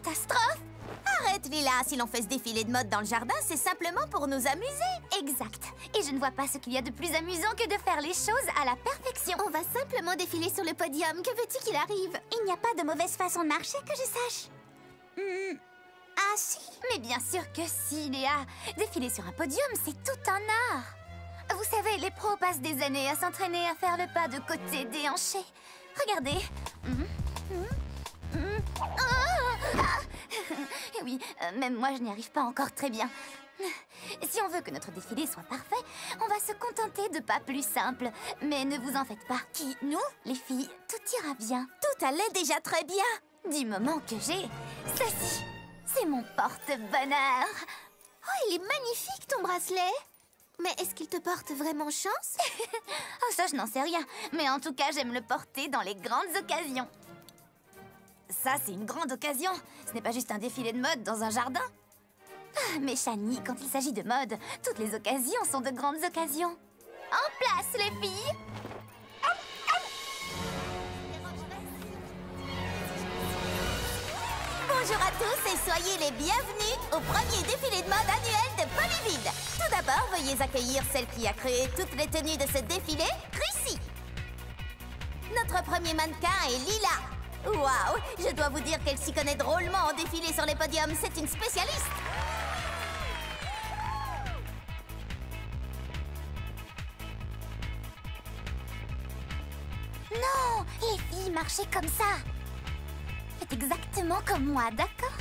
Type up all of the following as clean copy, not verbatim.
catastrophe! Arrête, Lila. Si l'on fait ce défilé de mode dans le jardin, c'est simplement pour nous amuser. Exact. Et je ne vois pas ce qu'il y a de plus amusant que de faire les choses à la perfection. On va simplement défiler sur le podium. Que veux-tu qu'il arrive? Il n'y a pas de mauvaise façon de marcher que je sache. Ah si? Mais bien sûr que si, Léa. Défiler sur un podium, c'est tout un art. Vous savez, les pros passent des années à s'entraîner à faire le pas de côté déhanché. Regardez. Et oui, même moi, je n'y arrive pas encore très bien. Si on veut que notre défilé soit parfait, on va se contenter de pas plus simples. Mais ne vous en faites pas. Qui? Nous? Les filles, tout ira bien. Tout allait déjà très bien. Du moment que j'ai ceci. C'est mon porte-bonheur. Oh, il est magnifique, ton bracelet. Mais est-ce qu'il te porte vraiment chance? Oh, ça, je n'en sais rien. Mais en tout cas, j'aime le porter dans les grandes occasions. Ça, c'est une grande occasion. Ce n'est pas juste un défilé de mode dans un jardin. Ah, mais Shani, quand il s'agit de mode, toutes les occasions sont de grandes occasions. En place, les filles! Bonjour à tous et soyez les bienvenus au premier défilé de mode annuel de Polyville. Tout d'abord, veuillez accueillir celle qui a créé toutes les tenues de ce défilé, Chrissy. Notre premier mannequin est Lila. Waouh, je dois vous dire qu'elle s'y connaît drôlement en défilé sur les podiums. C'est une spécialiste. Non, les filles, marchez comme ça. Faites exactement comme moi, d'accord?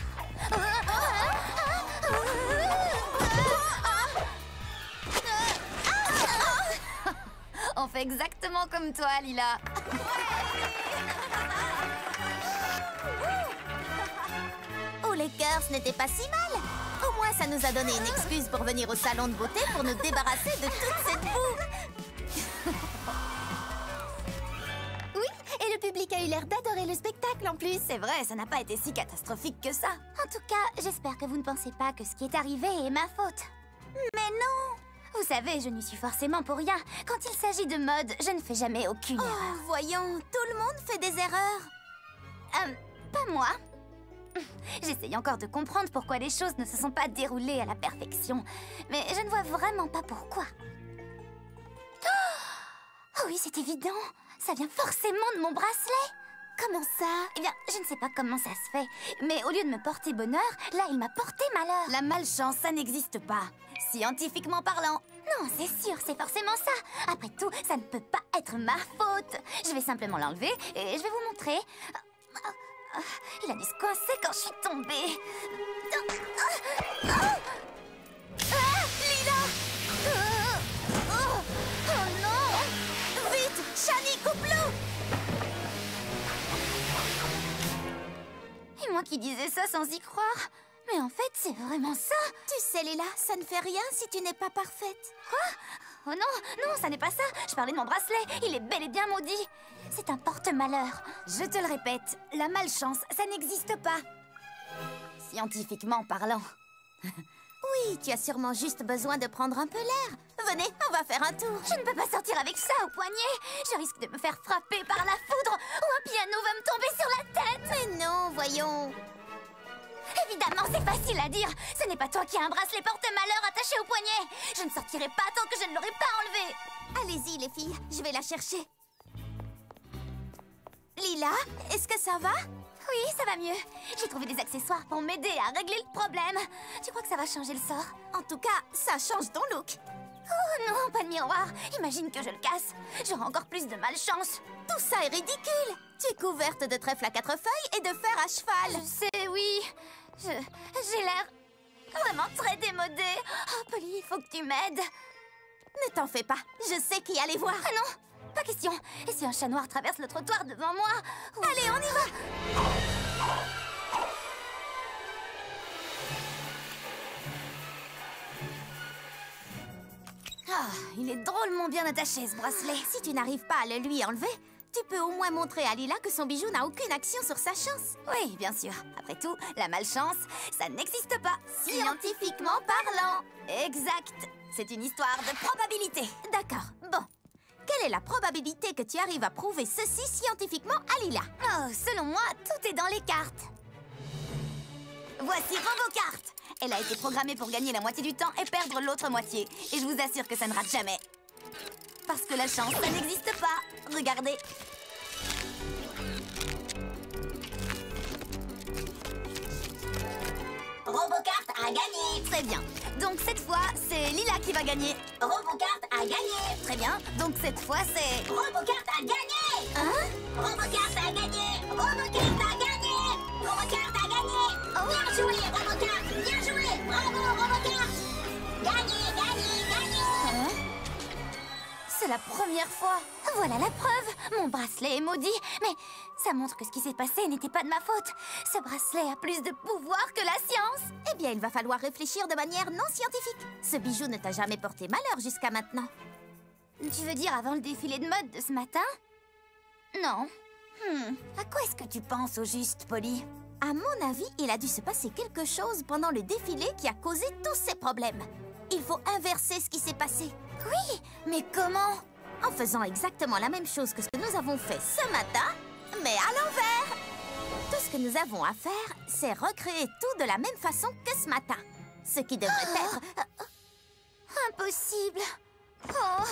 On fait exactement comme toi, Lila. Oh, les girls, n'était pas si mal. Au moins, ça nous a donné une excuse pour venir au salon de beauté pour nous débarrasser de toute cette boue. Oui, et le public a eu l'air d'adorer le spectacle en plus. C'est vrai, ça n'a pas été si catastrophique que ça. En tout cas, j'espère que vous ne pensez pas que ce qui est arrivé est ma faute. Mais non! Vous savez, je n'y suis forcément pour rien. Quand il s'agit de mode, je ne fais jamais aucune erreur. Oh, voyons, tout le monde fait des erreurs. Pas moi. J'essaye encore de comprendre pourquoi les choses ne se sont pas déroulées à la perfection. Mais je ne vois vraiment pas pourquoi. Oh oui, c'est évident. Ça vient forcément de mon bracelet. Comment ça? Eh bien, je ne sais pas comment ça se fait. Mais au lieu de me porter bonheur, là, il m'a porté malheur. La malchance, ça n'existe pas. Scientifiquement parlant. Non, c'est sûr, c'est forcément ça. Après tout, ça ne peut pas être ma faute. Je vais simplement l'enlever et je vais vous montrer. Il a dû se coincer quand je suis tombée. Lila! Oh non! Vite! Shani, coupe-le! Et moi qui disais ça sans y croire. Mais en fait, c'est vraiment ça. Tu sais, Lila, ça ne fait rien si tu n'es pas parfaite. Quoi? Oh non, non, ça n'est pas ça. Je parlais de mon bracelet. Il est bel et bien maudit. C'est un porte-malheur. Je te le répète, la malchance, ça n'existe pas. Scientifiquement parlant. Oui, tu as sûrement juste besoin de prendre un peu l'air. Venez, on va faire un tour. Je ne peux pas sortir avec ça au poignet. Je risque de me faire frapper par la foudre ou un piano va me tomber sur la tête. Mais non, voyons. Évidemment, c'est facile à dire. Ce n'est pas toi qui as un bracelet porte-malheur attaché au poignet. Je ne sortirai pas tant que je ne l'aurai pas enlevé. Allez-y, les filles, je vais la chercher. Lila, est-ce que ça va? Oui, ça va mieux. J'ai trouvé des accessoires pour m'aider à régler le problème. Tu crois que ça va changer le sort? En tout cas, ça change ton look. Oh non, pas de miroir. Imagine que je le casse. J'aurai encore plus de malchance. Tout ça est ridicule. Tu es couverte de trèfles à 4 feuilles et de fer à cheval. Je sais, oui. J'ai l'air vraiment très démodée. Oh, Polly, il faut que tu m'aides. Ne t'en fais pas. Je sais qui aller voir. Ah non, pas question. Et si un chat noir traverse le trottoir devant moi? Allez, on y va. Ah, il est drôlement bien attaché, ce bracelet. Si tu n'arrives pas à le lui enlever, tu peux au moins montrer à Lila que son bijou n'a aucune action sur sa chance. Oui, bien sûr. Après tout, la malchance, ça n'existe pas. Scientifiquement parlant. Exact. C'est une histoire de probabilité. D'accord. Bon. Quelle est la probabilité que tu arrives à prouver ceci scientifiquement à Lila? Oh, selon moi, tout est dans les cartes. Voici RoboCart. Elle a été programmée pour gagner la moitié du temps et perdre l'autre moitié. Et je vous assure que ça ne rate jamais. Parce que la chance, ça n'existe pas. Regardez. RoboCart a gagné. Très bien. Donc cette fois, c'est Lila qui va gagner. RoboCart a gagné. Très bien. Donc cette fois, c'est... RoboCart a gagné. Hein? RoboCart a gagné. RoboCart a gagné. RoboCart a gagné. Bien joué, RoboCart. Bien joué. Bravo, RoboCart. Gagné, gagné, gagné. Hein? C'est la première fois. Voilà la preuve. Mon bracelet est maudit. Mais ça montre que ce qui s'est passé n'était pas de ma faute. Ce bracelet a plus de pouvoir que la science. Eh bien, il va falloir réfléchir de manière non scientifique. Ce bijou ne t'a jamais porté malheur jusqu'à maintenant. Tu veux dire avant le défilé de mode de ce matin? Non. À quoi est-ce que tu penses au juste, Polly? À mon avis, il a dû se passer quelque chose pendant le défilé qui a causé tous ces problèmes. Il faut inverser ce qui s'est passé. Oui, mais comment? En faisant exactement la même chose que ce que nous avons fait ce matin, mais à l'envers. Tout ce que nous avons à faire, c'est recréer tout de la même façon que ce matin. Ce qui devrait être... Impossible. Oh,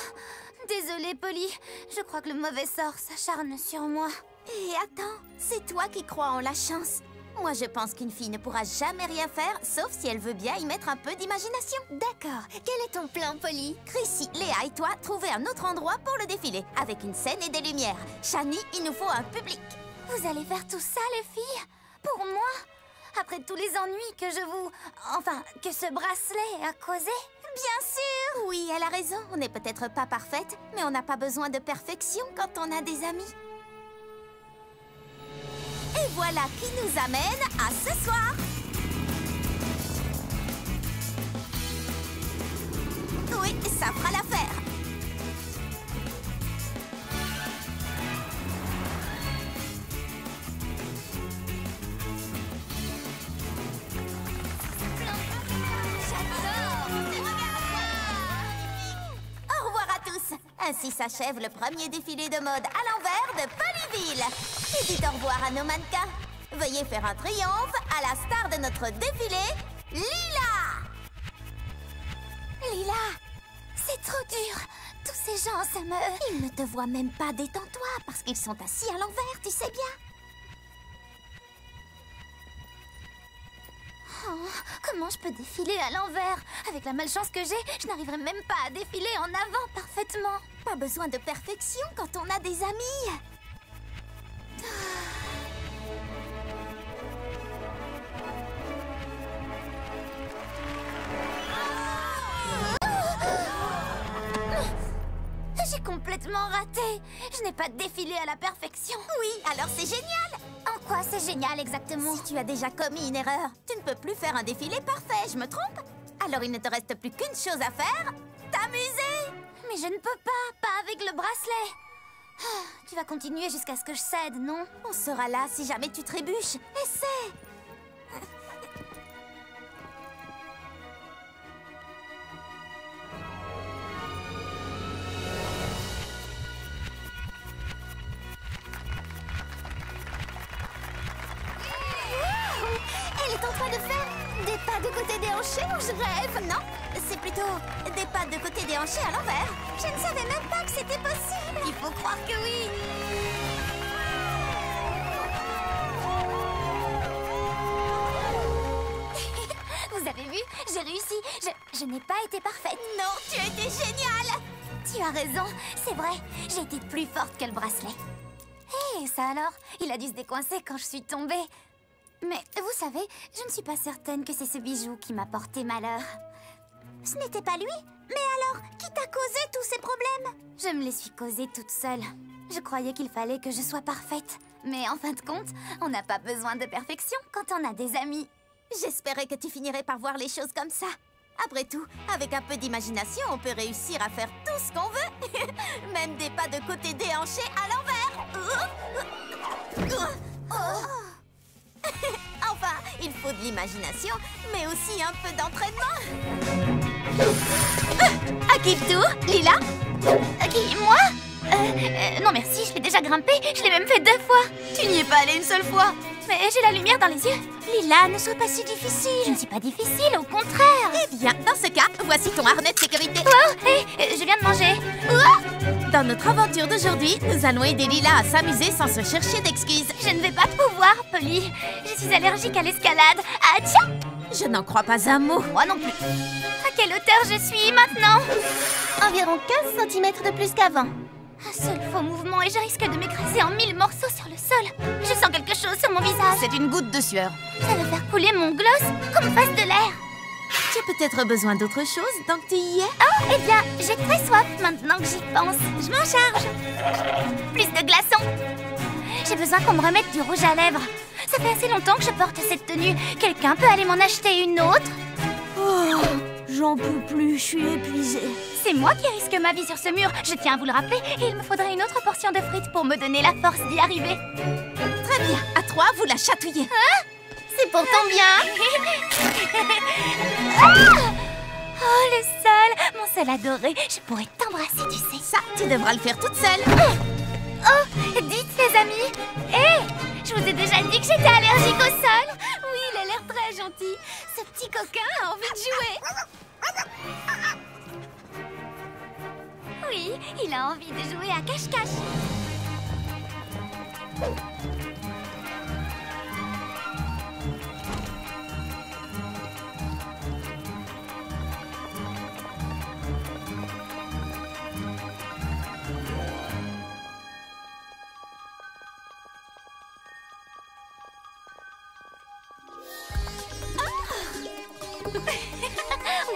désolée, Polly. Je crois que le mauvais sort s'acharne sur moi. Et attends, c'est toi qui crois en la chance. Moi, je pense qu'une fille ne pourra jamais rien faire, sauf si elle veut bien y mettre un peu d'imagination. D'accord. Quel est ton plan, Polly? Chrissy, Léa et toi, trouvez un autre endroit pour le défilé, avec une scène et des lumières. Shani, il nous faut un public. Vous allez faire tout ça, les filles? Pour moi? Après tous les ennuis que je vous... Enfin, que ce bracelet a causé? Bien sûr! Oui, elle a raison. On n'est peut-être pas parfaite, mais on n'a pas besoin de perfection quand on a des amis. Et voilà qui nous amène à ce soir. Oui, ça fera l'affaire. Au revoir à tous. Ainsi s'achève le premier défilé de mode à l'envers de Polyville. Et dites au revoir à nos mannequins. Veuillez faire un triomphe à la star de notre défilé, Lila. Lila, c'est trop dur. Tous ces gens, ça me... Ils ne te voient même pas, détends-toi, parce qu'ils sont assis à l'envers, tu sais bien. Oh, comment je peux défiler à l'envers? Avec la malchance que j'ai, je n'arriverai même pas à défiler en avant parfaitement. Pas besoin de perfection quand on a des amis. J'ai complètement raté. Je n'ai pas défilé à la perfection. Oui, alors c'est génial. En quoi c'est génial exactement? Si tu as déjà commis une erreur, tu ne peux plus faire un défilé parfait, je me trompe? Alors il ne te reste plus qu'une chose à faire, t'amuser. Mais je ne peux pas avec le bracelet. Tu vas continuer jusqu'à ce que je cède, non? On sera là si jamais tu trébuches. Essaie. Elle est en train de faire des pas de côté déhanchés ou je rêve? Non, c'est plutôt des pas de côté déhanchés à l'envers. Je ne savais même pas que c'était possible. Il faut croire que oui. Vous avez vu? J'ai réussi. Je n'ai pas été parfaite. Non, tu as été géniale. Tu as raison, c'est vrai. J'ai été plus forte que le bracelet. Hé, ça alors? Il a dû se décoincer quand je suis tombée. Mais vous savez, je ne suis pas certaine que c'est ce bijou qui m'a porté malheur. Ce n'était pas lui? Mais alors, qui t'a causé tous ces problèmes? Je me les suis causés toute seule. Je croyais qu'il fallait que je sois parfaite. Mais en fin de compte, on n'a pas besoin de perfection quand on a des amis. J'espérais que tu finirais par voir les choses comme ça. Après tout, avec un peu d'imagination, on peut réussir à faire tout ce qu'on veut. Même des pas de côté déhanchés à l'envers. Enfin, il faut de l'imagination, mais aussi un peu d'entraînement. À qui le tour? Lila? Qui? Moi? Non merci, je l'ai déjà grimpé. Je l'ai même fait 2 fois. Tu n'y es pas allée une seule fois. Mais j'ai la lumière dans les yeux. Lila, ne sois pas si difficile. Je ne suis pas difficile, au contraire. Eh bien, dans ce cas, voici ton harnais de sécurité. Oh, hé, je viens de manger. Oh, Dans notre aventure d'aujourd'hui, nous allons aider Lila à s'amuser sans se chercher d'excuses. je ne vais pas pouvoir, Polly. Je suis allergique à l'escalade. Ah, tiens! Je n'en crois pas un mot. Moi non plus. À quelle hauteur je suis maintenant? Environ 15 cm de plus qu'avant. Un seul faux mouvement et je risque de m'écraser en 1000 morceaux sur le sol. Je sens quelque chose sur mon visage. C'est une goutte de sueur. Ça va faire couler mon gloss comme fasse de l'air. Tu as peut-être besoin d'autre chose tant que tu y es. Oh, eh bien, j'ai très soif maintenant que j'y pense. Je m'en charge. Plus de glaçons. J'ai besoin qu'on me remette du rouge à lèvres. Ça fait assez longtemps que je porte cette tenue. Quelqu'un peut aller m'en acheter une autre? Oh, j'en peux plus, je suis épuisée. C'est moi qui risque ma vie sur ce mur. Je tiens à vous le rappeler. Et il me faudrait une autre portion de frites pour me donner la force d'y arriver. Très bien, à toi, vous la chatouillez. C'est pour ton bien. Oh, le sol. Mon sol adoré. Je pourrais t'embrasser, tu sais. Ça, tu devras le faire toute seule. Oh, dites les amis. Hé, je vous ai déjà dit que j'étais allergique au sol. Oui, il a l'air très gentil. Ce petit coquin a envie de jouer. Oui, il a envie de jouer à cache-cache.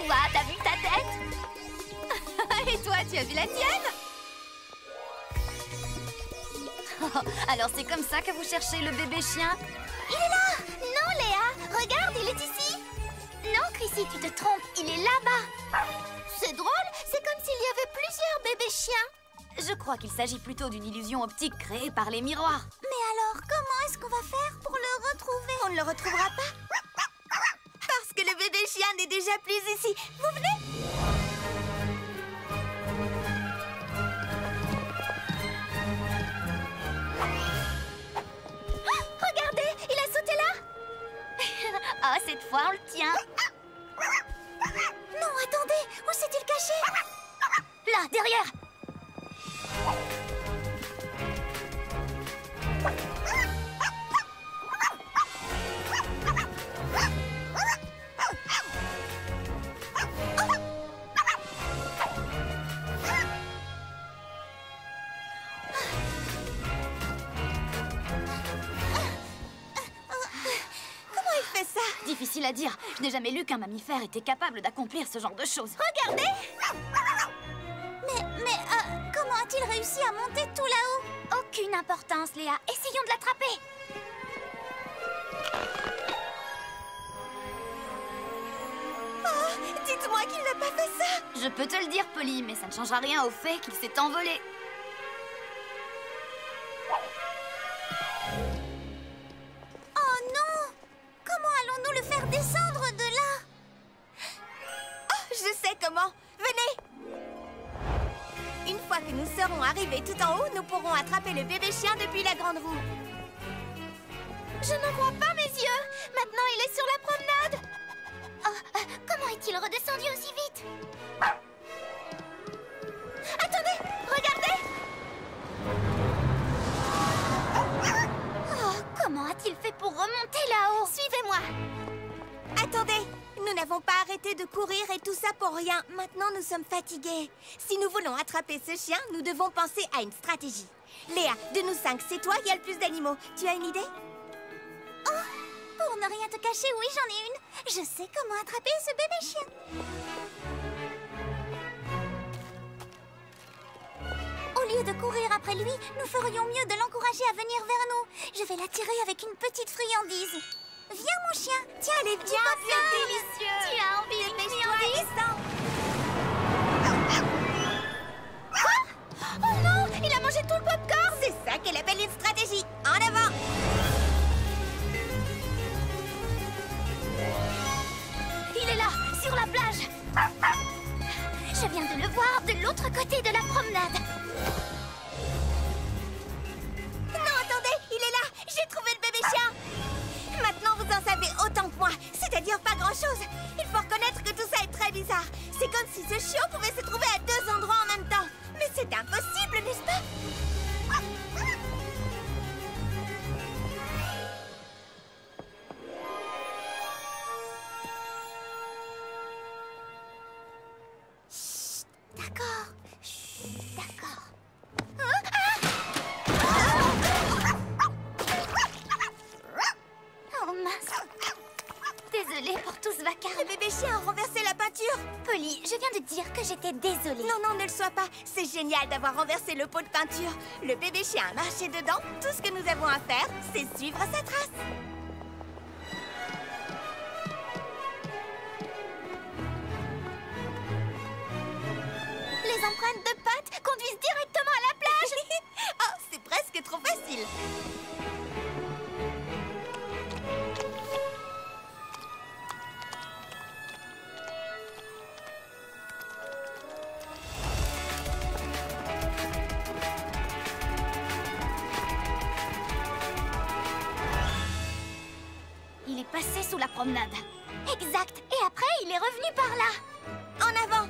Ouah, t'as vu ta tête? Et toi, tu as vu la tienne? Oh, alors c'est comme ça que vous cherchez le bébé chien? Il est là! Non, Léa! Regarde, il est ici! Non, Chrissy, tu te trompes, il est là-bas! C'est drôle, c'est comme s'il y avait plusieurs bébés chiens! Je crois qu'il s'agit plutôt d'une illusion optique créée par les miroirs. Mais alors, comment est-ce qu'on va faire pour le retrouver? On ne le retrouvera pas? Parce que le bébé chien n'est déjà plus ici. Vous venez? Ah, regardez, il a sauté là. Ah, cette fois, on le tient. Non, attendez, où s'est-il caché? Là, derrière. Difficile à dire. Je n'ai jamais lu qu'un mammifère était capable d'accomplir ce genre de choses. Regardez! Mais comment a-t-il réussi à monter tout là-haut? Aucune importance, Léa. Essayons de l'attraper. Oh, dites-moi qu'il n'a pas fait ça. Je peux te le dire, Polly, mais ça ne changera rien au fait qu'il s'est envolé. Descendre de là. Oh, je sais comment. Venez. Une fois que nous serons arrivés tout en haut, nous pourrons attraper le bébé chien depuis la grande roue. Je ne vois pas mes yeux. Maintenant, il est sur la promenade. Oh, comment est-il redescendu aussi vite? Attendez, regardez. Oh, comment a-t-il fait pour remonter là-haut? Suivez-moi. Attendez, nous n'avons pas arrêté de courir et tout ça pour rien. Maintenant, nous sommes fatigués. Si nous voulons attraper ce chien, nous devons penser à une stratégie. Léa, de nous 5, c'est toi qui as le plus d'animaux. Tu as une idée? Oh, pour ne rien te cacher, oui, j'en ai une. Je sais comment attraper ce bébé chien. Au lieu de courir après lui, nous ferions mieux de l'encourager à venir vers nous. Je vais l'attirer avec une petite friandise. Viens, mon chien. Tiens, elle est bien, c'est délicieux. Tu as envie de friandise? Oh non, il a mangé tout le popcorn. C'est ça qu'elle appelle une stratégie. En avant. Il est là, sur la plage. Je viens de le voir de l'autre côté de la promenade. Non, attendez, il est là. J'ai trouvé le bébé chien. grand-chose. Il faut reconnaître que tout ça est très bizarre. C'est comme si ce chiot pouvait se trouver à 2 endroits en même temps. Mais c'est impossible, n'est-ce pas? Chut, d'accord. Chut, d'accord. Oh mince. Désolée pour tout ce vacarme. Le bébé chien a renversé la peinture. Polly, je viens de dire que j'étais désolée. Non, non, ne le sois pas. C'est génial d'avoir renversé le pot de peinture. Le bébé chien a marché dedans. Tout ce que nous avons à faire, c'est suivre sa trace. Les empreintes de pattes conduisent directement à la plage. Oh, c'est presque trop facile. Il est passé sous la promenade. Exact. Et après, il est revenu par là. En avant!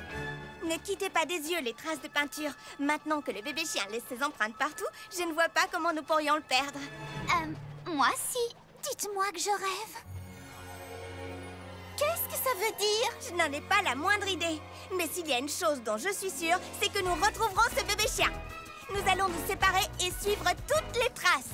Ne quittez pas des yeux les traces de peinture. Maintenant que le bébé chien laisse ses empreintes partout, je ne vois pas comment nous pourrions le perdre. Moi, si. Dites-moi que je rêve. Qu'est-ce que ça veut dire? Je n'en ai pas la moindre idée. Mais s'il y a une chose dont je suis sûre, c'est que nous retrouverons ce bébé chien. Nous allons nous séparer et suivre toutes les traces.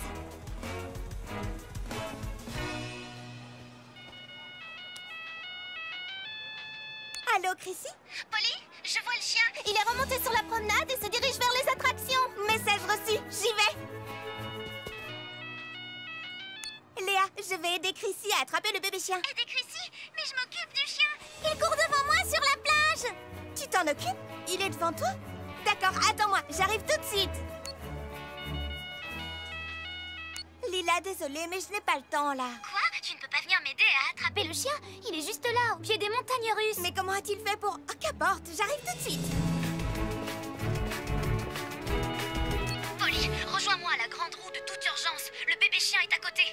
Allô, Chrissy? Polly, je vois le chien. Il est remonté sur la promenade et se dirige vers les attractions. Message reçu, j'y vais. Léa, je vais aider Chrissy à attraper le bébé chien. Aider Chrissy? Mais je m'occupe du chien. Il court devant moi sur la plage. Tu t'en occupes? Il est devant toi? D'accord, attends-moi, j'arrive tout de suite. Lila, désolée, mais je n'ai pas le temps, là. Quoi? Tu ne peux pas venir m'aider à attraper le chien? Il est juste là, au pied des montagnes russes. Mais comment a-t-il fait pour... Oh, qu'importe, j'arrive tout de suite. Polly, rejoins-moi à la grande roue de toute urgence. Le bébé chien est à côté.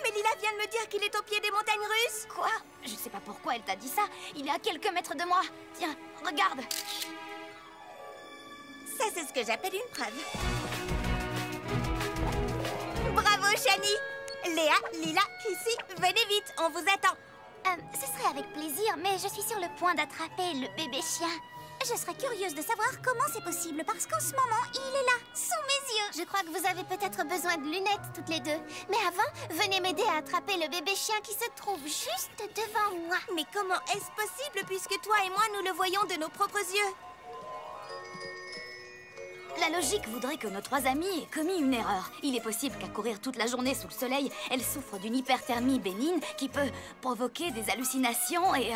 Mais Lila vient de me dire qu'il est au pied des montagnes russes. Quoi? Je sais pas pourquoi elle t'a dit ça. Il est à quelques mètres de moi. Tiens, regarde. Ça, c'est ce que j'appelle une preuve. Bravo, Shani. Léa, Lila, Chrissy, venez vite, on vous attend. Ce serait avec plaisir, mais je suis sur le point d'attraper le bébé chien. Je serais curieuse de savoir comment c'est possible, parce qu'en ce moment, il est là, sous mes yeux. Je crois que vous avez peut-être besoin de lunettes, toutes les deux. Mais avant, venez m'aider à attraper le bébé chien qui se trouve juste devant moi. Mais comment est-ce possible, puisque toi et moi, nous le voyons de nos propres yeux? La logique voudrait que nos 3 amis aient commis une erreur. Il est possible qu'à courir toute la journée sous le soleil, elle souffre d'une hyperthermie bénigne qui peut provoquer des hallucinations et...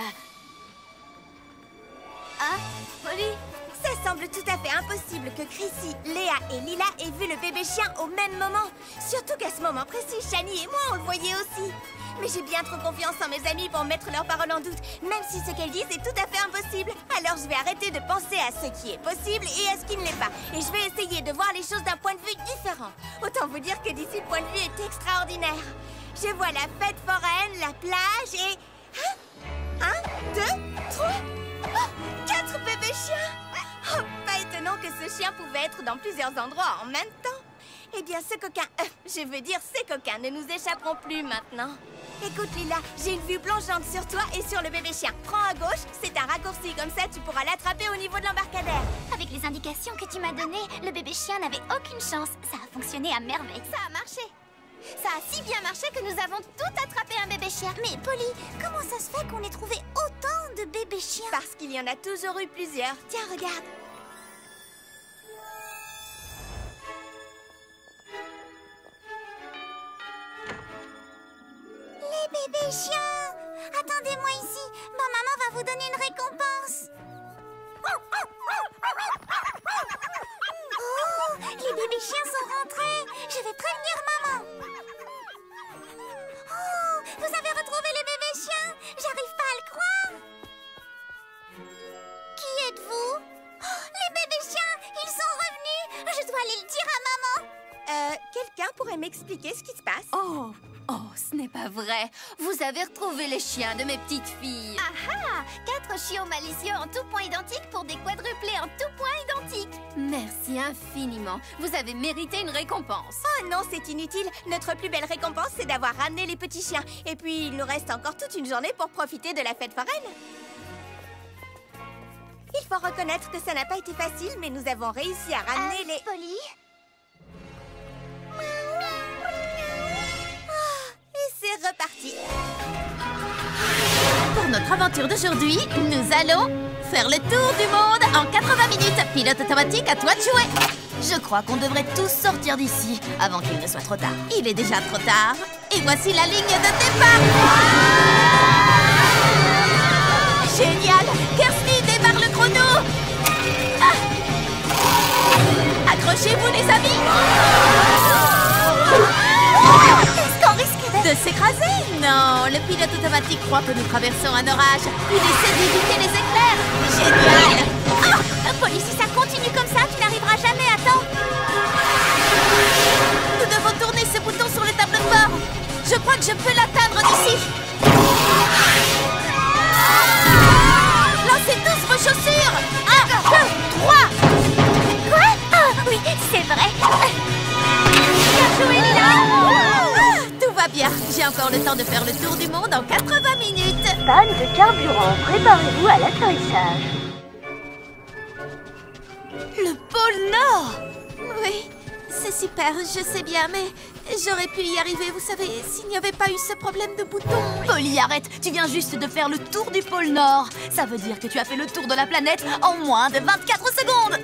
Hein, Polly? Ça semble tout à fait impossible que Chrissy, Léa et Lila aient vu le bébé chien au même moment. Surtout qu'à ce moment précis, Shani et moi, on le voyait aussi. Mais j'ai bien trop confiance en mes amis pour mettre leurs paroles en doute, même si ce qu'elles disent est tout à fait impossible. Alors je vais arrêter de penser à ce qui est possible et à ce qui ne l'est pas. Et je vais essayer de voir les choses d'un point de vue différent. Autant vous dire que d'ici, le point de vue est extraordinaire. Je vois la fête foraine, la plage et... 1, 2, 3... Oh, 4 bébés chiens. Oh, pas étonnant que ce chien pouvait être dans plusieurs endroits en même temps. Eh bien, ce coquin... je veux dire, ces coquins ne nous échapperont plus maintenant. Écoute, Lila, j'ai une vue plongeante sur toi et sur le bébé chien. Prends à gauche, c'est un raccourci, comme ça tu pourras l'attraper au niveau de l'embarcadère. Avec les indications que tu m'as données, le bébé chien n'avait aucune chance. Ça a fonctionné à merveille. Ça a marché. Ça a si bien marché que nous avons tout attrapé un bébé chien. Mais Polly, comment ça se fait qu'on ait trouvé autant de bébés chiens? Parce qu'il y en a toujours eu plusieurs. Tiens, regarde. Les bébés chiens! Attendez-moi ici, ma maman va vous donner une récompense. Oh, les bébés chiens sont rentrés. Je vais prévenir maman. Oh, vous avez retrouvé les bébés chiens? J'arrive pas à le croire. Qui êtes-vous? Oh, les bébés chiens, ils sont revenus. Je dois aller le dire à maman. Quelqu'un pourrait m'expliquer ce qui se passe? Oh, ce n'est pas vrai. Vous avez retrouvé les chiens de mes petites filles. Ah ah! 4 chiots malicieux en tout point identiques pour des quadruplés en tout point identiques. Merci infiniment. Vous avez mérité une récompense. Oh non, c'est inutile. Notre plus belle récompense, c'est d'avoir ramené les petits chiens. Et puis, il nous reste encore toute une journée pour profiter de la fête foraine. Il faut reconnaître que ça n'a pas été facile, mais nous avons réussi à ramener les... Polly? Et c'est reparti. Pour notre aventure d'aujourd'hui, nous allons faire le tour du monde en 80 minutes. Pilote automatique, à toi de jouer. Je crois qu'on devrait tous sortir d'ici avant qu'il ne soit trop tard. Il est déjà trop tard. Et voici la ligne de départ. Génial! Kirsty démarre le chrono. Accrochez-vous les amis. Est-ce qu'on risque De s'écraser? Non, le pilote automatique croit que nous traversons un orage. Il essaie d'éviter les éclairs. Génial! Polly, si ça continue comme ça, tu n'arriveras jamais à temps. Nous devons tourner ce bouton sur le tableau de bord. Je crois que je peux l'atteindre d'ici. Lancez tous vos chaussures. 1, 2, 3. Quoi? Ah oui, c'est vrai. Bien joué, Lila. Tout va bien. J'ai encore le temps de faire le tour du monde en 80 minutes. Panne de carburant, préparez-vous à l'atterrissage. Le pôle Nord. Oui, c'est super, je sais bien, mais j'aurais pu y arriver, vous savez, s'il n'y avait pas eu ce problème de bouton. Polly, arrête, tu viens juste de faire le tour du pôle Nord. Ça veut dire que tu as fait le tour de la planète en moins de 24 secondes.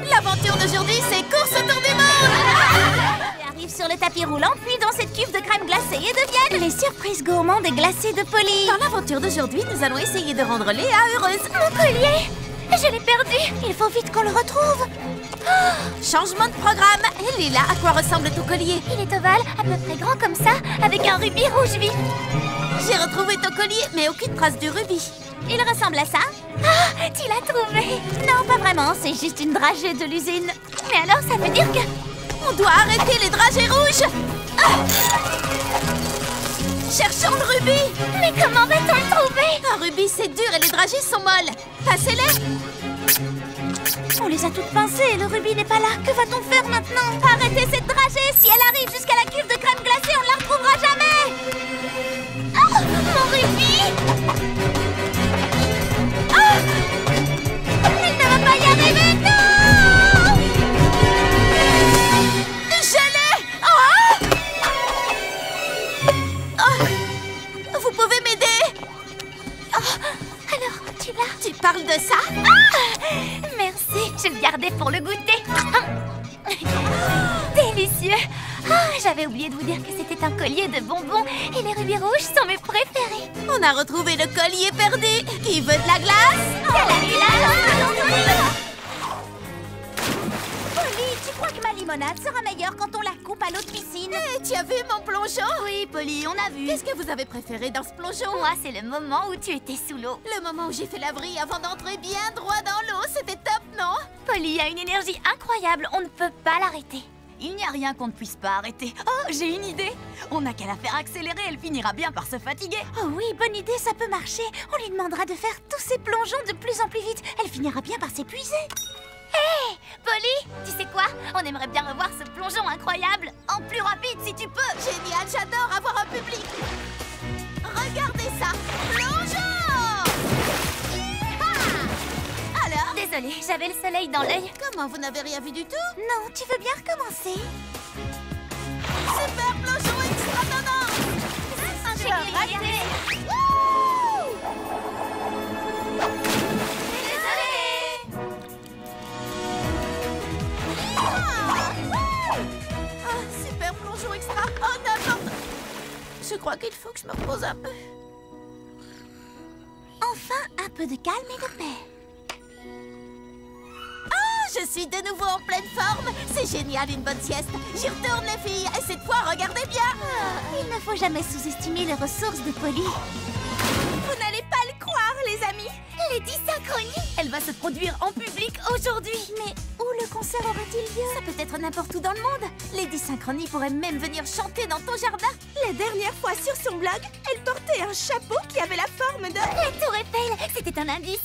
L'aventure d'aujourd'hui, c'est course autour du monde. Arrive sur le tapis roulant, puis dans cette cuve de crème glacée et deviennent les surprises gourmandes et glacées de Polly. Dans l'aventure d'aujourd'hui, nous allons essayer de rendre Léa heureuse. Mon collier! Je l'ai perdu! Il faut vite qu'on le retrouve! Changement de programme. Léla, à quoi ressemble ton collier? Il est ovale, à peu près grand comme ça, avec un rubis rouge vif. J'ai retrouvé ton collier, mais aucune trace du rubis. Il ressemble à ça? Ah, tu l'as trouvé! Non, pas vraiment, c'est juste une dragée de l'usine. Mais alors, ça veut dire que... On doit arrêter les dragées rouges. Cherchons le rubis. Mais comment va-t-on le trouver? Un rubis, c'est dur et les dragées sont molles. Passez-les. On les a toutes pincées et le rubis n'est pas là. Que va-t-on faire maintenant? Arrêtez cette dragée! Si elle arrive jusqu'à la cuve de crème glacée, on ne la retrouvera jamais! Oh, mon rubis! Oh! Elle ne va pas y arriver, non! Je l'ai! Vous pouvez m'aider? Alors, tu l'as? Tu parles de ça? Merci, je le gardais pour le goûter. Délicieux. J'avais oublié de vous dire que c'était un collier de bonbons et les rubis rouges sont mes préférés. On a retrouvé le collier perdu. Qui veut de la glace? Polly, tu crois que ma limonade sera meilleure quand on la coupe à l'eau de piscine? Tu as vu mon plongeon? Oui, Polly, on a vu. Qu'est-ce que vous avez préféré dans ce plongeon? Moi, c'est le moment où tu étais sous l'eau. Le moment où j'ai fait la vrille avant d'entrer bien droit dans l'eau, c'était top, non? Polly a une énergie incroyable, on ne peut pas l'arrêter. Il n'y a rien qu'on ne puisse pas arrêter. Oh, j'ai une idée. On n'a qu'à la faire accélérer, elle finira bien par se fatiguer. Oh oui, bonne idée, ça peut marcher. On lui demandera de faire tous ces plongeons de plus en plus vite. Elle finira bien par s'épuiser. Hé, Polly, tu sais quoi? On aimerait bien revoir ce plongeon incroyable. En plus rapide, si tu peux. Génial, j'adore avoir un public. Regardez ça. Plongeon! Alors? Désolée, j'avais le soleil dans l'œil. Comment, vous n'avez rien vu du tout? Non, tu veux bien recommencer? Super plongeon extra tendance! J'ai raté. Super plongeon extra! Oh, n'importe! Je crois qu'il faut que je me repose un peu. Enfin, un peu de calme et de paix. Je suis de nouveau en pleine forme. C'est génial, une bonne sieste. J'y retourne, les filles. Et cette fois, regardez bien. Il ne faut jamais sous-estimer les ressources de Polly. Vous n'allez pas le croire, les amis. Les dysynchronies. Elle va se produire en public aujourd'hui. Mais où le concert aura-t-il lieu? Ça peut être n'importe où dans le monde. Les dysynchronies pourraient même venir chanter dans ton jardin. La dernière fois sur son blog, elle portait un chapeau qui avait la forme de... La tour Eiffel, c'était un indice.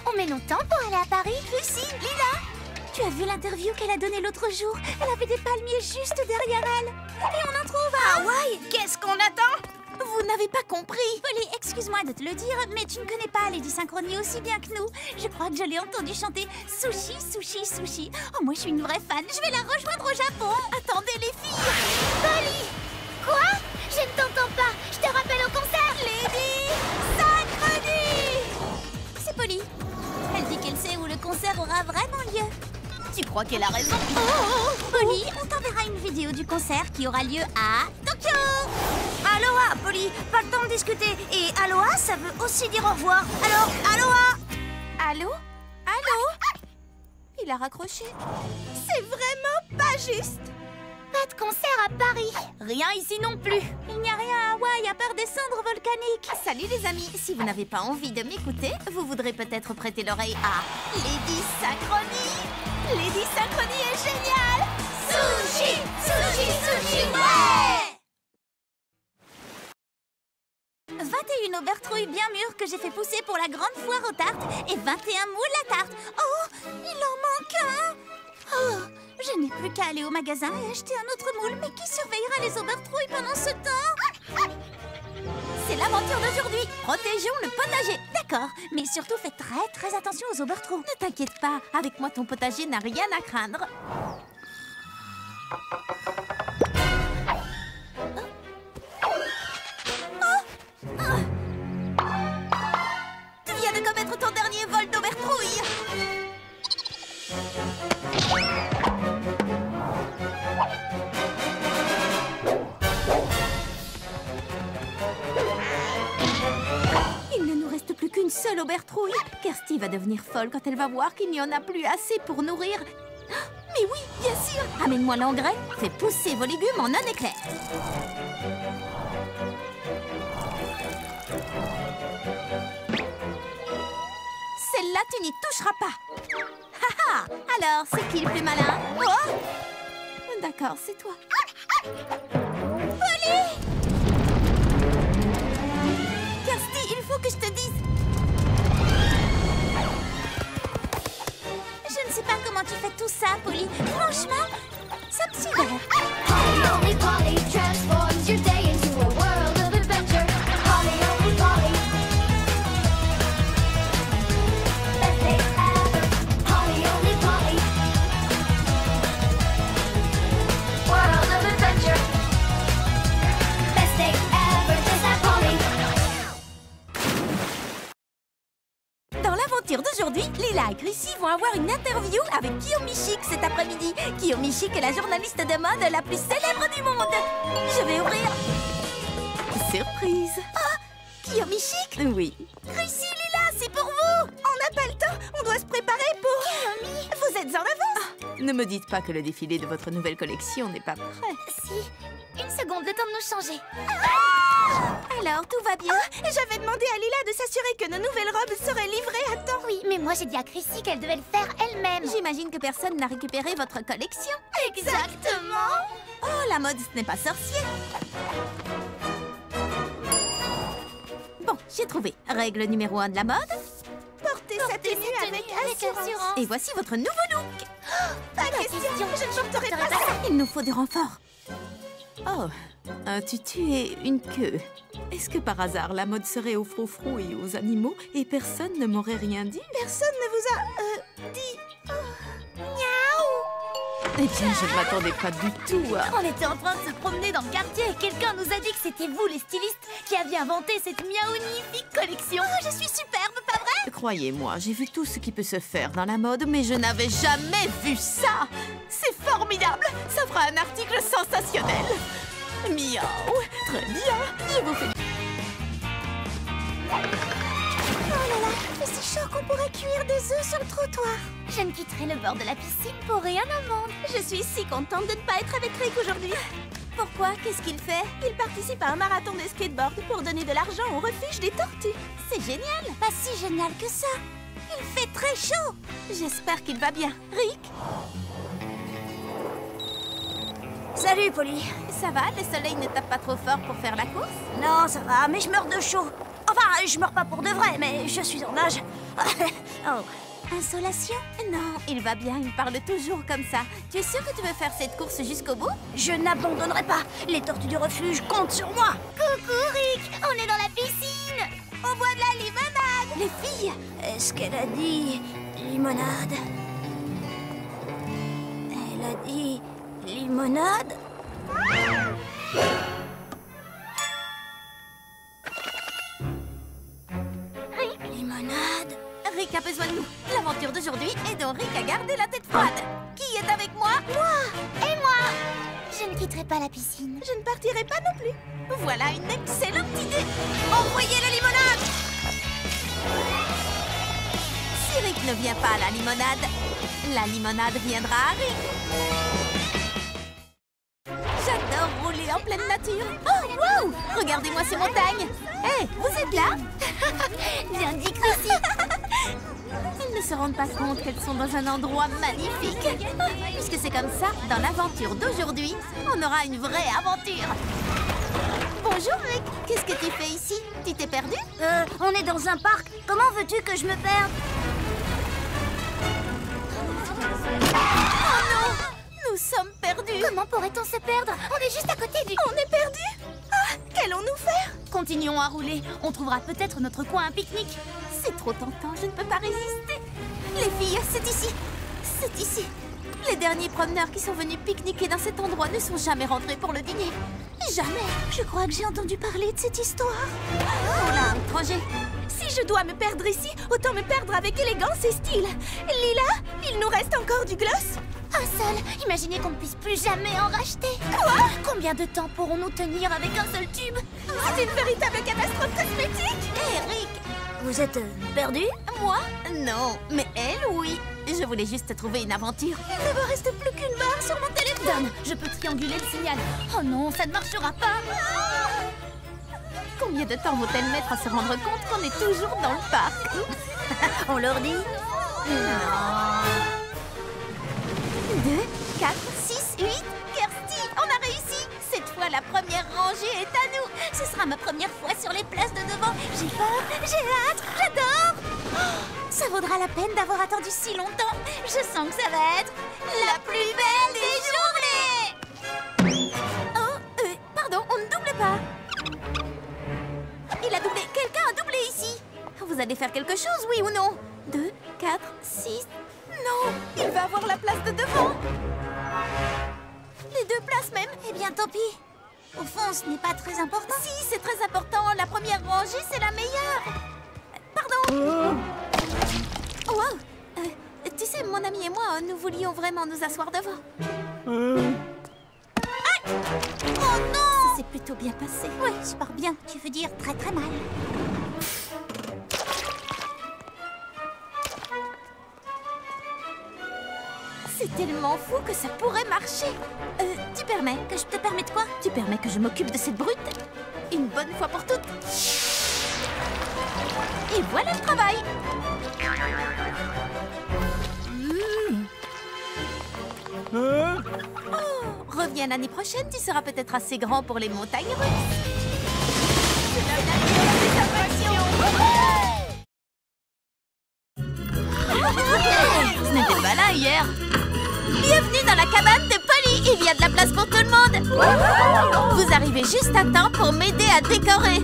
On met longtemps pour aller à Paris. Lucie, Lila, tu as vu l'interview qu'elle a donnée l'autre jour? Elle avait des palmiers juste derrière elle. Et on en trouve à Hawaï. Qu'est-ce qu'on attend? Vous n'avez pas compris. Polly, excuse-moi de te le dire, mais tu ne connais pas Lady Synchronie aussi bien que nous. Je crois que je l'ai entendu chanter Sushi, Sushi, Sushi. Oh, moi je suis une vraie fan. Je vais la rejoindre au Japon. Attendez les filles. Polly! Quoi? Je ne t'entends pas. Je te rappelle au concert. Lady Synchronie. C'est Polly. Elle dit qu'elle sait où le concert aura vraiment lieu. Tu crois qu'elle a raison? Polly, on t'enverra une vidéo du concert qui aura lieu à Tokyo. Aloha, Polly. Pas le temps de discuter. Et aloha, ça veut aussi dire au revoir. Alors, aloha. Allô? Allô? Il a raccroché. C'est vraiment pas juste. Pas de concert à Paris. Rien ici non plus. Il n'y a rien à Hawaï à part des cendres volcaniques. Salut les amis, si vous n'avez pas envie de m'écouter, vous voudrez peut-être prêter l'oreille à Lady Synchronie. Lady Synchronie est géniale. Sushi! Sushi! Sushi! Ouais! 21 aubertrouilles bien mûres que j'ai fait pousser pour la grande foire aux tartes et 21 moules à tarte. Oh, il en manque un. Oh, je n'ai plus qu'à aller au magasin et acheter un autre moule. Mais qui surveillera les aubertrouilles pendant ce temps? C'est l'aventure d'aujourd'hui. Protégeons le potager. D'accord, mais surtout faites très attention aux aubertrouilles. Ne t'inquiète pas, avec moi ton potager n'a rien à craindre. Tu viens de commettre ton dernier vol d'aubertrouille. Il ne nous reste plus qu'une seule aubertrouille. Kirsty va devenir folle quand elle va voir qu'il n'y en a plus assez pour nourrir. Mais oui, bien sûr. Amène-moi l'engrais, fais pousser vos légumes en un éclair. Celle-là, tu n'y toucheras pas. Haha. Alors, c'est qui le plus malin? Oh, d'accord, c'est toi. Polly! Kirsty, il faut que je te dise. Je ne sais pas comment tu fais tout ça, Polly. Franchement, ça me sidère. Polly, only Polly transforms your day into a world of adventure. Polly, only Polly. Best day ever. Polly, only Polly. World of adventure. Best day ever. Just like Polly. Dans l'aventure d'aujourd'hui, Lila et Chrissy vont avoir une interview avec Kiyomi Chic cet après-midi. Kiyomi Chic est la journaliste de mode la plus célèbre du monde. Je vais ouvrir. Surprise. Ah, Kiyomi Chic? Oui. Chrissy, Lila, c'est pour vous. On n'a pas le temps, on doit se préparer pour... Kiyomi, vous êtes en avance. Ne me dites pas que le défilé de votre nouvelle collection n'est pas prêt. Si, une seconde, le temps de nous changer. Alors, tout va bien? J'avais demandé à Lila de s'assurer que nos nouvelles robes seraient livrées à temps. Oui, mais moi j'ai dit à Chrissy qu'elle devait le faire elle-même. J'imagine que personne n'a récupéré votre collection. Exactement. Oh, la mode, ce n'est pas sorcier. Bon, j'ai trouvé. Règle numéro 1 de la mode. Portez sa tenue avec assurance. Et voici votre nouveau look. Pas question, je ne porterai pas ça. Il nous faut du renfort. Oh, un tutu et une queue. Est-ce que par hasard la mode serait aux froufrous et aux animaux et personne ne m'aurait rien dit? Personne ne vous a dit... Miaou. Eh bien, je ne m'attendais pas du tout à... On était en train de se promener dans le quartier et quelqu'un nous a dit que c'était vous, les stylistes, qui aviez inventé cette magnifique collection. Oh, je suis superbe, pas vrai? Croyez-moi, j'ai vu tout ce qui peut se faire dans la mode, mais je n'avais jamais vu ça. C'est formidable. Ça fera un article sensationnel. Miaou. Très bien. Je vous fais... Oh là là, il fait si chaud qu'on pourrait cuire des œufs sur le trottoir. Je ne quitterai le bord de la piscine pour rien au monde. Je suis si contente de ne pas être avec Rick aujourd'hui. Pourquoi? Qu'est-ce qu'il fait? Il participe à un marathon de skateboard pour donner de l'argent au refuge des tortues. C'est génial. Pas si génial que ça. Il fait très chaud. J'espère qu'il va bien. Rick? Salut, Polly. Ça va, le soleil ne tape pas trop fort pour faire la course? Non, ça va, mais je meurs de chaud. Enfin, je meurs pas pour de vrai, mais je suis en nage. Oh. Insolation? Non, il va bien, il parle toujours comme ça. Tu es sûr que tu veux faire cette course jusqu'au bout? Je n'abandonnerai pas. Les tortues du refuge comptent sur moi. Coucou, Rick! On est dans la piscine! On boit de la limonade! Les filles, est-ce qu'elle a dit limonade? Elle a dit limonade? Limonade? Rick a besoin de nous. L'aventure d'aujourd'hui est dont Rick a gardé la tête froide. Qui est avec moi? Et moi? Je ne quitterai pas la piscine. Je ne partirai pas non plus. Voilà une excellente idée. Envoyez la limonade! Si Rick ne vient pas à la limonade viendra à Rick. J'adore rouler en pleine nature. Oh, wow! Regardez-moi ces montagnes. Hé, vous êtes là? Bien dit, Chrissy. Ils ne se rendent pas compte qu'elles sont dans un endroit magnifique. Puisque c'est comme ça, dans l'aventure d'aujourd'hui, on aura une vraie aventure. Bonjour Rick, qu'est-ce que tu fais ici? Tu t'es perdu? On est dans un parc. Comment veux-tu que je me perde? Oh non! Nous sommes perdus. Comment pourrait-on se perdre? On est juste à côté du... On est perdus? Ah, qu'allons-nous faire? Continuons à rouler. On trouvera peut-être notre coin à pique-nique. C'est trop tentant, je ne peux pas résister. Les filles, c'est ici. C'est ici. Les derniers promeneurs qui sont venus pique-niquer dans cet endroit ne sont jamais rentrés pour le dîner. Jamais. Je crois que j'ai entendu parler de cette histoire. Oh là, étranger. Si je dois me perdre ici, autant me perdre avec élégance et style. Lila, il nous reste encore du gloss? Un seul. Imaginez qu'on ne puisse plus jamais en racheter. Quoi? Combien de temps pourrons-nous tenir avec un seul tube? C'est une véritable catastrophe cosmétique. Eric, Vous êtes perdu? moi? Non, mais elle, oui. Je voulais juste trouver une aventure. Il ne me reste plus qu'une barre sur mon téléphone. Je peux trianguler le signal. Oh non, ça ne marchera pas. Combien de temps vont-elles mettre à se rendre compte qu'on est toujours dans le parc? On leur dit? 2, 4, 6, 8. Kirsty, on a réussi. Cette fois, la première rangée est à nous. Ce sera ma première fois sur les places de devant. J'ai peur, j'ai hâte, j'adore. Ça vaudra la peine d'avoir attendu si longtemps. Je sens que ça va être la plus belle des journées. Oh, pardon, on ne double pas. Il a doublé. Quelqu'un a doublé ici. Vous allez faire quelque chose, oui ou non? 2, 4, 6. Non, il va avoir la place de devant. Les deux places même. Eh bien, tant pis. Au fond, ce n'est pas très important. Si, c'est très important. La première rangée, c'est la meilleure. Pardon. Wow. Tu sais, mon ami et moi, nous voulions vraiment nous asseoir devant. Aïe! Oh non! Ça s'est plutôt bien passé. Oui, super bien. Tu veux dire très très mal. C'est tellement fou que ça pourrait marcher. Tu permets? Que je te permets de quoi? Tu permets que je m'occupe de cette brute? Une bonne fois pour toutes. Et voilà le travail. Oh, reviens l'année prochaine, tu seras peut-être assez grand pour les montagnes russes. C'est la Ce n'était pas là hier. Bienvenue dans la cabane de Polly. Il y a de la place pour tout le monde. Vous arrivez juste à temps pour m'aider à décorer.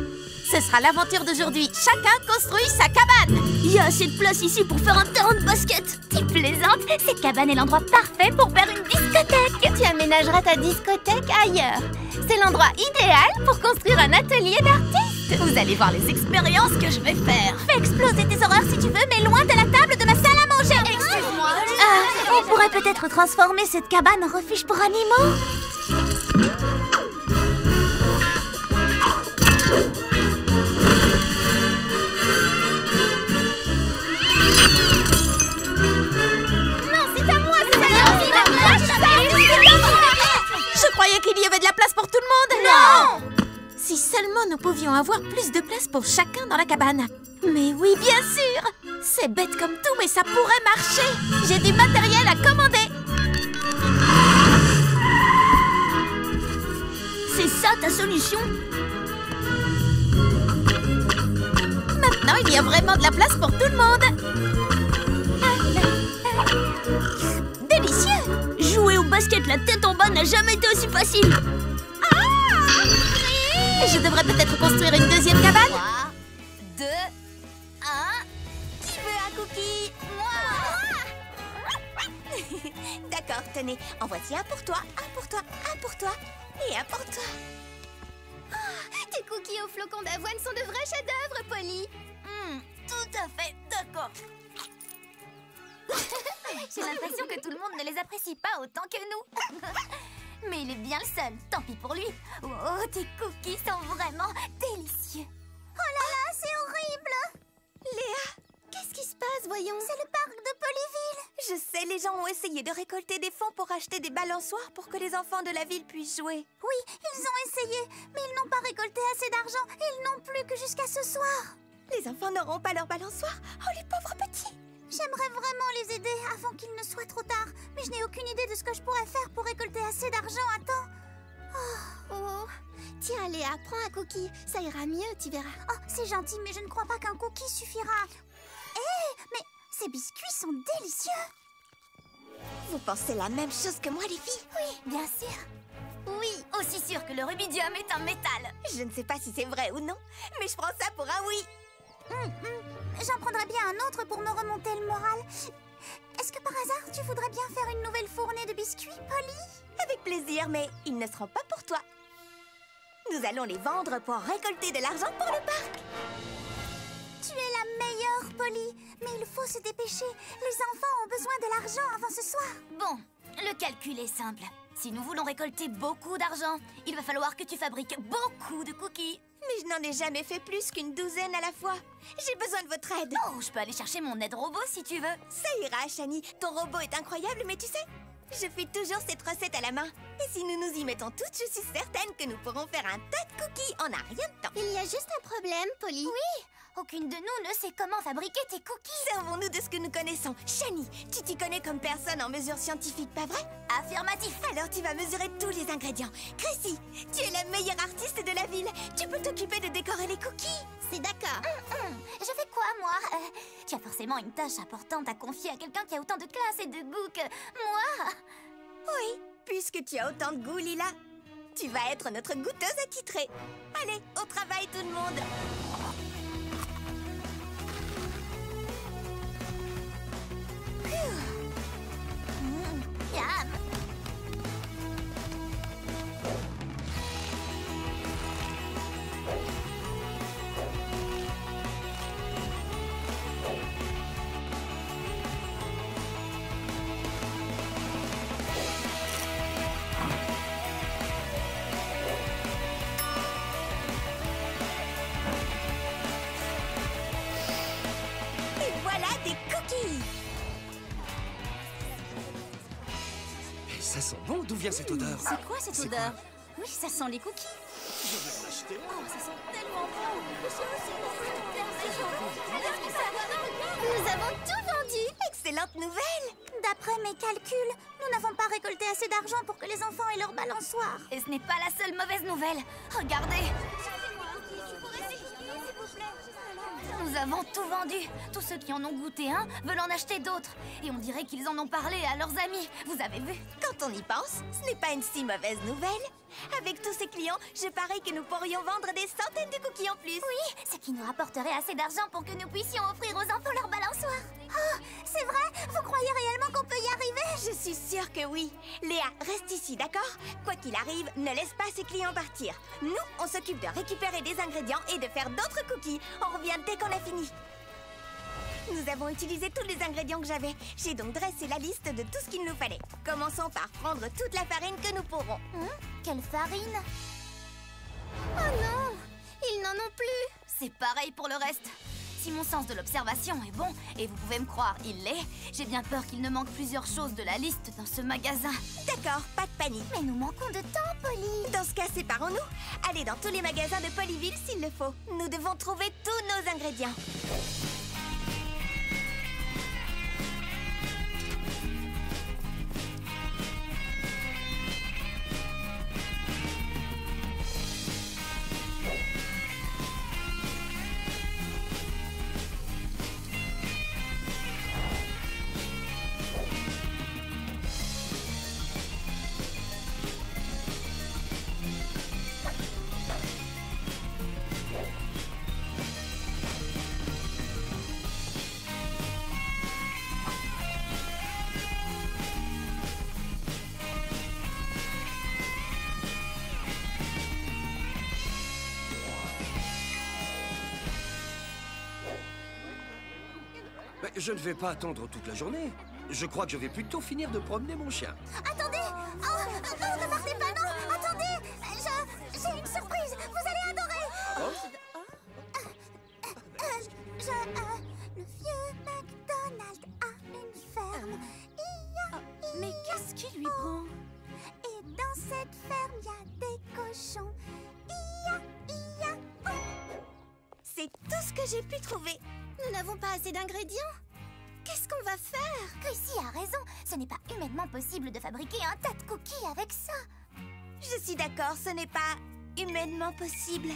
Ce sera l'aventure d'aujourd'hui. Chacun construit sa cabane. Il y a assez de place ici pour faire un terrain de basket. Tu plaisantes? Cette cabane est l'endroit parfait pour faire une discothèque. Tu aménageras ta discothèque ailleurs. C'est l'endroit idéal pour construire un atelier d'artiste. Vous allez voir les expériences que je vais faire. Fais exploser tes horreurs si tu veux, mais loin de la table de ma salle à manger. Excuse-moi. On pourrait peut-être transformer cette cabane en refuge pour animaux. Je croyais qu'il y avait de la place pour tout le monde. Non! Si seulement nous pouvions avoir plus de place pour chacun dans la cabane. Mais oui, bien sûr. C'est bête comme tout, mais ça pourrait marcher. J'ai du matériel à commander. C'est ça ta solution? Maintenant, il y a vraiment de la place pour tout le monde. Délicieux! Jouer au basket la tête en bas n'a jamais été aussi facile. Je devrais peut-être construire une deuxième cabane. 3, 2, 1. Qui veut un cookie? Moi! D'accord, tenez. En voici un pour toi, un pour toi, un pour toi et un pour toi. Tes cookies aux flocons d'avoine sont de vrais chefs-d'œuvre, Polly. Tout à fait d'accord. J'ai l'impression que tout le monde ne les apprécie pas autant que nous. Mais il est bien le seul, tant pis pour lui. Oh, tes cookies sont vraiment délicieux. Oh là là, c'est horrible. Léa, qu'est-ce qui se passe, voyons? C'est le parc de Polyville. Je sais, les gens ont essayé de récolter des fonds pour acheter des balançoires pour que les enfants de la ville puissent jouer. Oui, ils ont essayé, mais ils n'ont pas récolté assez d'argent et ils n'ont plus que jusqu'à ce soir. Les enfants n'auront pas leur balançoire. Oh, les pauvres petits! J'aimerais vraiment les aider avant qu'il ne soit trop tard, mais je n'ai aucune idée de ce que je pourrais faire pour récolter assez d'argent à temps. Oh, tiens Léa, prends un cookie, ça ira mieux, tu verras. Oh, c'est gentil, mais je ne crois pas qu'un cookie suffira. Hé, mais ces biscuits sont délicieux. Vous pensez la même chose que moi, les filles? Oui, bien sûr. Oui, aussi sûr que le rubidium est un métal. Je ne sais pas si c'est vrai ou non, mais je prends ça pour un oui. J'en prendrais bien un autre pour me remonter le moral. Est-ce que par hasard, tu voudrais bien faire une nouvelle fournée de biscuits, Polly? Avec plaisir, mais ils ne seront pas pour toi. Nous allons les vendre pour récolter de l'argent pour le parc. Tu es la meilleure, Polly. Mais il faut se dépêcher. Les enfants ont besoin de l'argent avant ce soir. Bon, le calcul est simple. Si nous voulons récolter beaucoup d'argent, il va falloir que tu fabriques beaucoup de cookies. Mais je n'en ai jamais fait plus qu'une douzaine à la fois. J'ai besoin de votre aide. Oh, je peux aller chercher mon aide robot si tu veux. Ça ira, Shani. Ton robot est incroyable, mais tu sais, je fais toujours cette recette à la main. Et si nous nous y mettons toutes, je suis certaine que nous pourrons faire un tas de cookies en un rien de temps. Il y a juste un problème, Polly. Oui, aucune de nous ne sait comment fabriquer tes cookies. Servons-nous de ce que nous connaissons. Shani, tu t'y connais comme personne en mesure scientifique, pas vrai? Affirmatif. Alors tu vas mesurer tous les ingrédients. Chrissy, tu es la meilleure artiste de la ville. Tu peux t'occuper de décorer les cookies. C'est d'accord. Je fais quoi, moi Tu as forcément une tâche importante à confier à quelqu'un qui a autant de classe et de goût que moi. Oui, puisque tu as autant de goût, Lila, tu vas être notre goûteuse attitrée. Allez, au travail tout le monde. Miam. Et voilà des cookies. Ça sent bon, d'où vient cette odeur? C'est quoi cette C'est odeur? Oui, ça sent les cookies. Nous avons tout vendu. Excellente nouvelle. D'après mes calculs, nous n'avons pas récolté assez d'argent pour que les enfants aient leur balançoire. Et ce n'est pas la seule mauvaise nouvelle. Regardez. Nous avons tout vendu. Tous ceux qui en ont goûté un veulent en acheter d'autres. Et on dirait qu'ils en ont parlé à leurs amis. Vous avez vu? Quand on y pense, ce n'est pas une si mauvaise nouvelle. Avec tous ces clients, je parie que nous pourrions vendre des centaines de cookies en plus. Oui, ce qui nous rapporterait assez d'argent pour que nous puissions offrir aux enfants leur balançoire. Oh, c'est vrai? Vous croyez réellement qu'on peut y arriver? Je suis sûre que oui. Léa, reste ici, d'accord? Quoi qu'il arrive, ne laisse pas ces clients partir. Nous, on s'occupe de récupérer des ingrédients et de faire d'autres cookies. On revient dès qu'on a fini. Nous avons utilisé tous les ingrédients que j'avais. J'ai donc dressé la liste de tout ce qu'il nous fallait. Commençons par prendre toute la farine que nous pourrons. Quelle farine? Oh non, ils n'en ont plus. C'est pareil pour le reste. Si mon sens de l'observation est bon, et vous pouvez me croire, il l'est, j'ai bien peur qu'il ne manque plusieurs choses de la liste dans ce magasin. D'accord, pas de panique. Mais nous manquons de temps, Polly. Dans ce cas, séparons-nous. Allez dans tous les magasins de Polyville s'il le faut. Nous devons trouver tous nos ingrédients. je ne vais pas attendre toute la journée. Je crois que je vais plutôt finir de promener mon chien. Attendez! Oh, non, ne partez pas, non! Attendez! J'ai une surprise! Vous allez adorer! Le vieux McDonald a une ferme. Mais qu'est-ce qui lui prend? Et dans cette ferme, il y a des cochons. C'est tout ce que j'ai pu trouver. Nous n'avons pas assez d'ingrédients. Qu'est-ce qu'on va faire? Chrissy a raison. Ce n'est pas humainement possible de fabriquer un tas de cookies avec ça. Je suis d'accord, ce n'est pas humainement possible.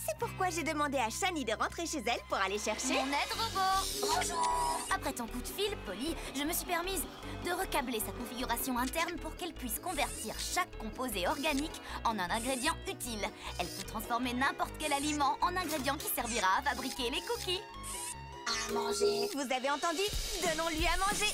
C'est pourquoi j'ai demandé à Shani de rentrer chez elle pour aller chercher... Mon aide robot. Bonjour. Après ton coup de fil, Polly, je me suis permise de recabler sa configuration interne pour qu'elle puisse convertir chaque composé organique en un ingrédient utile. Elle peut transformer n'importe quel aliment en ingrédient qui servira à fabriquer les cookies. À manger. Vous avez entendu? Donnons-lui à manger.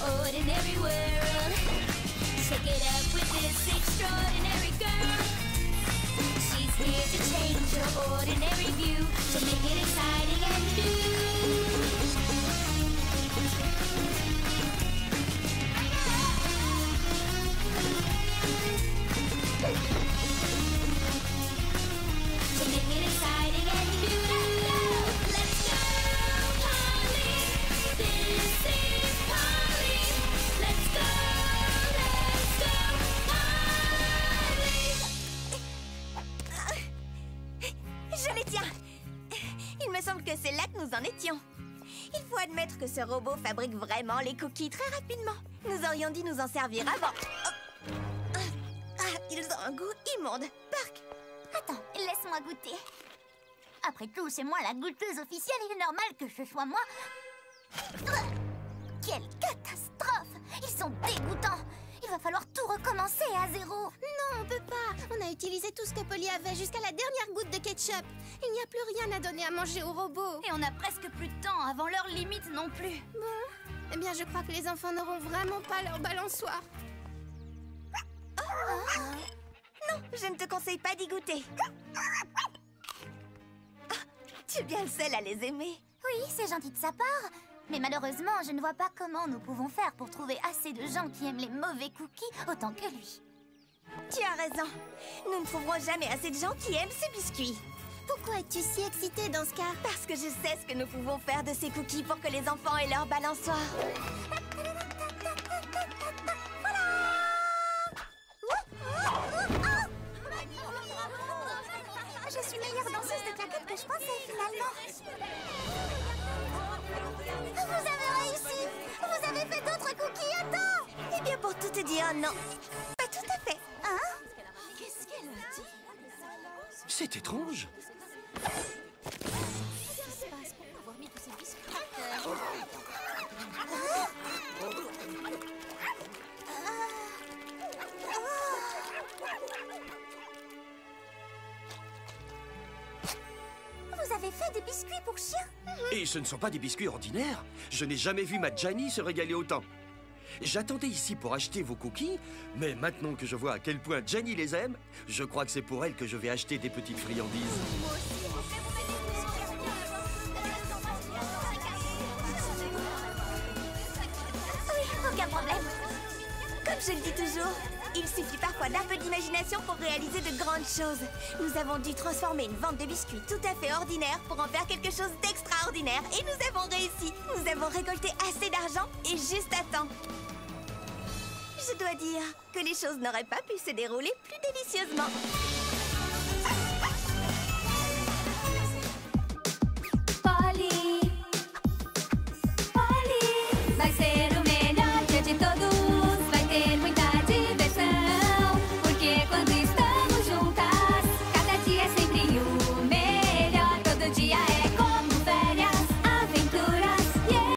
Ordinary world. Shake it up with this extraordinary girl. She's here to change your ordinary view, to make it exciting and new. To make it exciting and new. Let's go, Polly. This is Polly. Let's go, Polly. Je les tiens. Il me semble que c'est là que nous en étions. Il faut admettre que ce robot fabrique vraiment les cookies très rapidement. Nous aurions dû nous en servir avant. Ils ont un goût immonde. Park. Attends, laisse-moi goûter. Après tout, c'est moi la goûteuse officielle. Il est normal que ce soit moi. Quelle catastrophe! Ils sont dégoûtants! Il va falloir tout recommencer à zéro. Non, on peut pas. On a utilisé tout ce que Polly avait jusqu'à la dernière goutte de ketchup. Il n'y a plus rien à donner à manger aux robots. Et on a presque plus de temps avant leur limite non plus. Bon, eh bien je crois que les enfants n'auront vraiment pas leur balançoire. Non, je ne te conseille pas d'y goûter. Tu es bien le seul à les aimer. Oui, c'est gentil de sa part. Mais malheureusement, je ne vois pas comment nous pouvons faire pour trouver assez de gens qui aiment les mauvais cookies autant que lui. Tu as raison. Nous ne trouverons jamais assez de gens qui aiment ces biscuits. Pourquoi es-tu si excitée dans ce cas? Parce que je sais ce que nous pouvons faire de ces cookies pour que les enfants aient leur balançoire. Je suis meilleure danseuse de claquettes que je pensais finalement. Vous avez réussi! Vous avez fait d'autres cookies à temps! Eh bien, pour tout te dire, non. Pas tout à fait. Hein? Qu'est-ce qu'elle a dit? C'est étrange. Vous avez fait des biscuits pour chiens? Et ce ne sont pas des biscuits ordinaires. Je n'ai jamais vu ma Janie se régaler autant. J'attendais ici pour acheter vos cookies, mais maintenant que je vois à quel point Janie les aime, je crois que c'est pour elle que je vais acheter des petites friandises. Oui, aucun problème. Comme je le dis toujours, il suffit parfois d'un peu d'imagination pour réaliser de grandes choses. Nous avons dû transformer une vente de biscuits tout à fait ordinaire pour en faire quelque chose d'extraordinaire. Et nous avons réussi. Nous avons récolté assez d'argent et juste à temps. Je dois dire que les choses n'auraient pas pu se dérouler plus délicieusement.